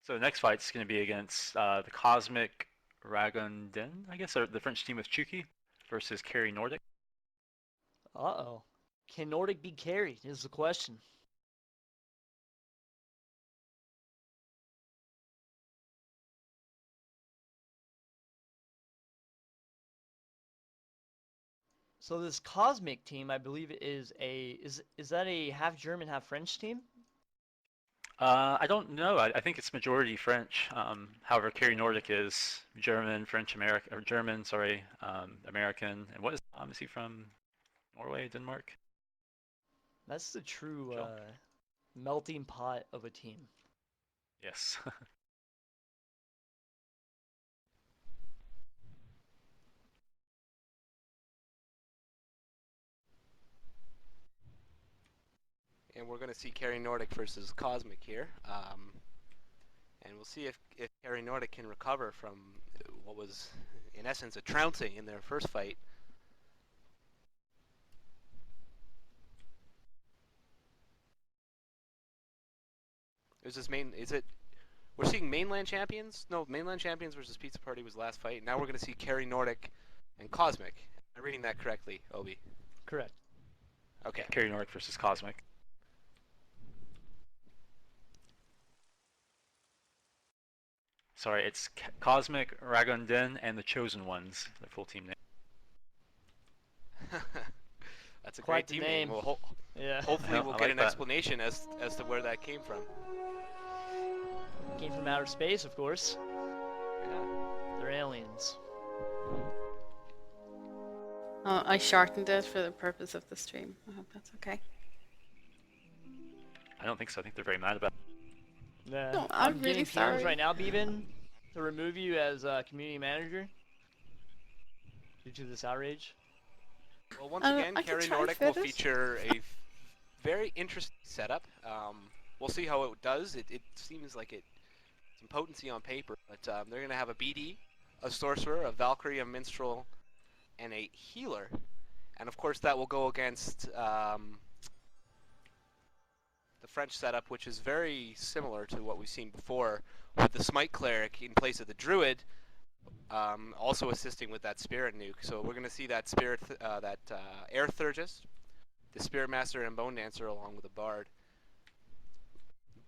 So the next fight's going to be against the Cosmic Ragondin, I guess, or the French team with Chuki versus Carry Nordic. Uh-oh. Can Nordic be carried is the question. So this Cosmic team, I believe, is that a half German, half French team? I don't know. I think it's majority French. However, Carry Nordic is German, French, American, or German, sorry, American. And what is he from? Norway, Denmark? That's the true Joe? melting pot of a team. Yes. And we're going to see Carry Nordic versus Cosmic here. And we'll see if Carry Nordic can recover from what was, in essence, a trouncing in their first fight. We're seeing mainland champions? No, mainland champions versus Pizza Party was last fight. Now we're going to see Carry Nordic and Cosmic. Am I reading that correctly, Obi? Correct. Okay. Carry Nordic versus Cosmic. Sorry, it's Cosmic, Ragondin, and the Chosen Ones, their full team name. That's a Quite great the team name. name. Yeah. Hopefully we'll get like an that. explanation as to where that came from. Came from outer space, of course. Yeah. They're aliens. I shortened it for the purpose of the stream. I hope that's okay. I don't think so. I think they're very mad about it. Yeah. No, I'm getting really PMs sorry. right now, Beeben, to remove you as community manager due to this outrage. Well, once again, I can Carry try and Nordic fit will it. feature a very interesting setup. We'll see how it does. It seems like some potency on paper, but they're going to have a BD, a Sorcerer, a Valkyrie, a Minstrel, and a Healer. And of course that will go against the French setup, which is very similar to what we've seen before, with the Smite Cleric in place of the Druid, also assisting with that Spirit Nuke. So we're going to see that Air Thurgist, the Spirit Master, and Bone Dancer along with a Bard.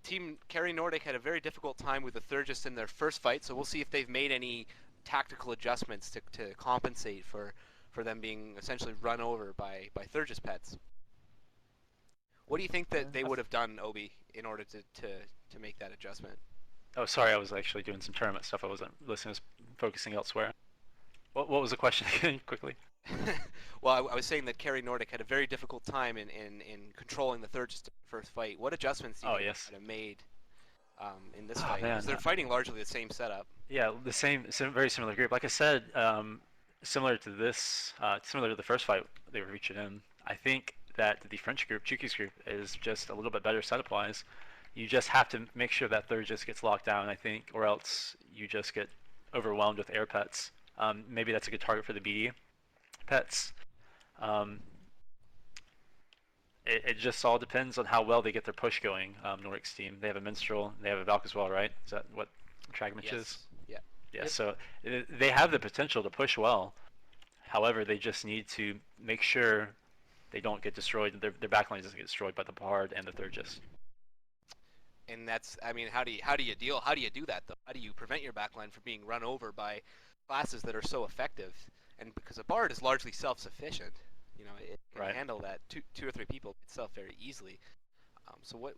Team Carry Nordic had a very difficult time with the Thurgist in their first fight, so we'll see if they've made any tactical adjustments to compensate for them being essentially run over by Thurgist pets. What do you think that they would have done, Obi, in order to make that adjustment? Oh, sorry, I was actually doing some tournament stuff. I wasn't listening. I was focusing elsewhere. What was the question again, quickly? Well, I was saying that Carry Nordic had a very difficult time in controlling the Thurgist in the first fight. What adjustments do you think they have made in this fight? Man, Because they're fighting largely the same setup. Yeah, very similar group. Like I said, similar to the first fight they were featured in. I think that the French group, Chuki's group, is just a little bit better setup-wise. You just have to make sure that third just gets locked down, I think, or else you just get overwhelmed with air pets. Maybe that's a good target for the BD pets. It just all depends on how well they get their push going. Nordic's team, they have a Minstrel, they have a Valk as well, right? Is that what Tragmitch is? Yeah. Yeah, Yep. so they have the potential to push well. However, they just need to make sure they don't get destroyed. Their backline doesn't get destroyed by the Bard and the Thurgist. And that's, I mean, how do you do that though? How do you prevent your backline from being run over by classes that are so effective? And because a Bard is largely self-sufficient, you know, it can handle that two or three people itself very easily. So what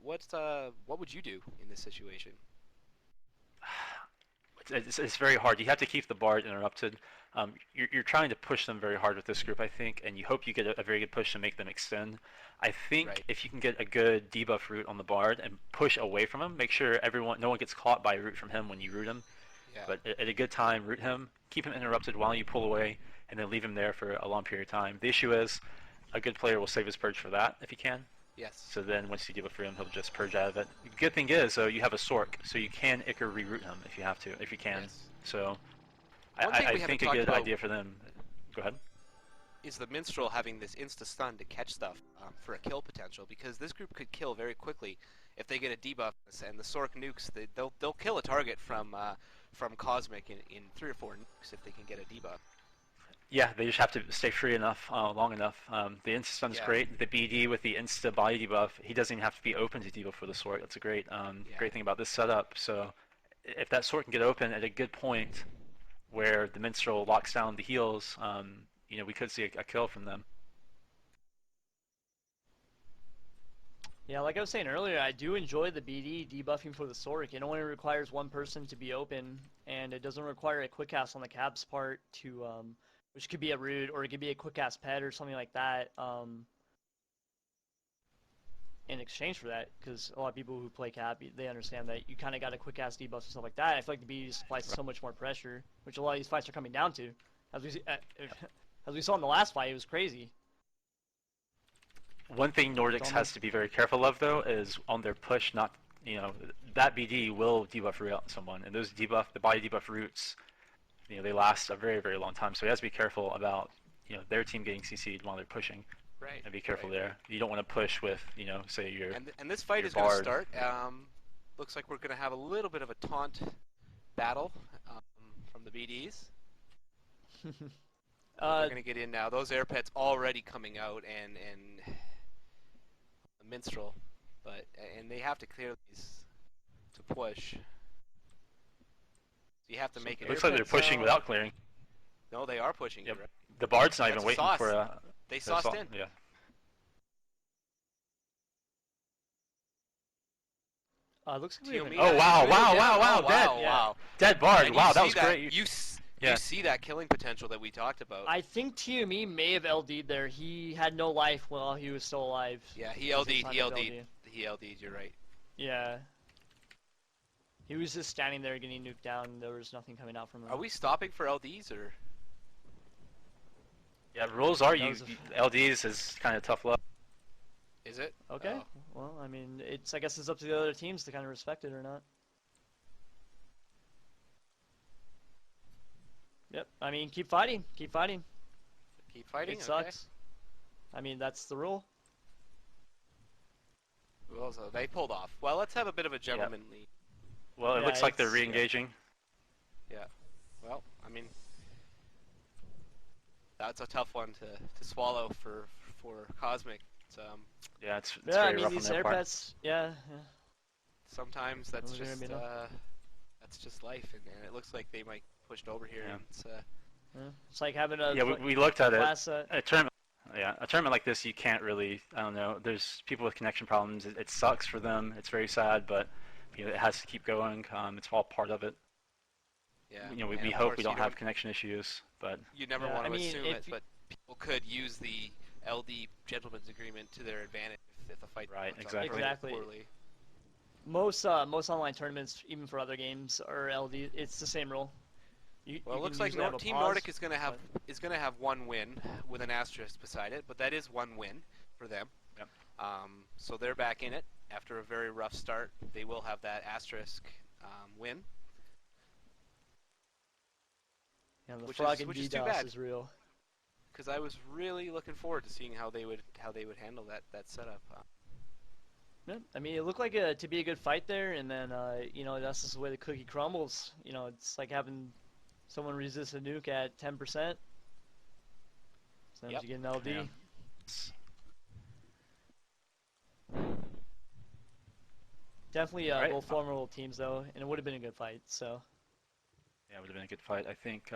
would you do in this situation? It's very hard. You have to keep the Bard interrupted. You're trying to push them very hard with this group, I think, and you hope you get a very good push to make them extend. I think if you can get a good debuff route on the Bard and push away from him, make sure no one gets caught by a route from him when you root him. Yeah. But at a good time, root him, keep him interrupted while you pull away, and then leave him there for a long period of time. The issue is, a good player will save his purge for that if he can. Yes. So then once you debuff for him, he'll just purge out of it. The good thing is, though, you have a Sork, so you can Icar reroute him if you can. Yes. So One thing I we haven't think a talked good about- idea for them. Go ahead. is the Minstrel having this insta-stun to catch stuff for a kill potential, because this group could kill very quickly if they get a debuff, and the Sork nukes, they'll kill a target from Cosmic in 3 or 4 nukes if they can get a debuff. Yeah, they just have to stay free enough, long enough. The insta stun's Yeah. great. The BD with the insta body debuff, he doesn't even have to be open to debuff for the Sork. That's a great, great thing about this setup. So if that Sork can get open at a good point where the Minstrel locks down the heals, you know, we could see a kill from them. Yeah, like I was saying earlier, I do enjoy the BD debuffing for the Sork. It only requires one person to be open, and it doesn't require a quick cast on the Cab's part to, which could be a root, or it could be a quick cast pet or something like that. In exchange for that, because a lot of people who play Cap, they understand that you kind of got a quick cast debuff and stuff like that. I feel like the BD just applies so much more pressure, which a lot of these fights are coming down to. As we saw in the last fight, it was crazy. One thing Nordics has to be very careful of, though, is on their push, not, you know, that BD will debuff root out someone, and those the body debuff roots, you know, they last a very, very long time. So he has to be careful about, you know, their team getting CC'd while they're pushing. Right. And be careful there. You don't want to push with, you know, say your. And this fight is going to start. Looks like we're going to have a little bit of a taunt battle from the BDs. They're going to get in now. Those air pets already coming out, and the Minstrel, and they have to clear these to push. So you have to make it. Looks like they're pushing without clearing. No, they are pushing. Yep. Right? The Bard's not That's even a waiting sauce. for a. They sauced in. Yeah. Looks like we have an- Oh wow! Wow! Dead. Wow. Dead Bard. And Wow, you that see was great. You see that killing potential that we talked about. I think TME may have LD'd there. He had no life while he was still alive. Yeah, he Because LD'd. it's He not his LD'd. He LD'd. You're right. Yeah. He was just standing there getting nuked down. There was nothing coming out from him. Are we stopping for LDs or? Yeah, rules are That you was LDs is kind of tough luck. Is it? Okay. Oh. Well, I mean, I guess it's up to the other teams to kind of respect it or not. Yep. I mean, keep fighting. Keep fighting. Keep fighting. It sucks. I mean, that's the rule. Okay. Well, so they pulled off. Well, let's have a bit of a gentlemanly. Well, it Yeah, looks like they're it's- re-engaging. Yeah. Well, I mean, that's a tough one to swallow for Cosmic. It's, Yeah, it's Yeah, I very mean, rough on these their air part. pets, yeah. sometimes that's Those are gonna just be enough. that's just life, and it looks like they might push it over here. Yeah. And it's, Yeah. It's like having a Yeah, we looked at it. class, A tournament. Yeah, a tournament like this, you can't really. I don't know. There's people with connection problems. It sucks for them. It's very sad, but you know, it has to keep going. It's all part of it. yeah. You know, and we of hope course we don't have connection issues, but You never Yeah, want I to mean, assume if it, you- but people could use the LD gentleman's agreement to their advantage if the fight Right, comes out exactly. Exactly. poorly. most online tournaments, even for other games, are LD. It's the same rule. Well, it you looks can like usually have a Team pause, Nordic is going to have but- one win with an asterisk beside it, but that is one win for them. Yep. So they're back in it after a very rough start. They will have that asterisk win. Yeah, the which frog is- and which is too DDoS bad. is real. Because I was really looking forward to seeing how they would handle that setup. Yeah, I mean, it looked like to be a good fight there, and then that's just the way the cookie crumbles. You know, it's like having someone resist a nuke at 10%. Sometimes Yep. you get an LD. Yeah. Definitely Alright. both formidable teams though, and it would have been a good fight. So yeah, it would have been a good fight. I think.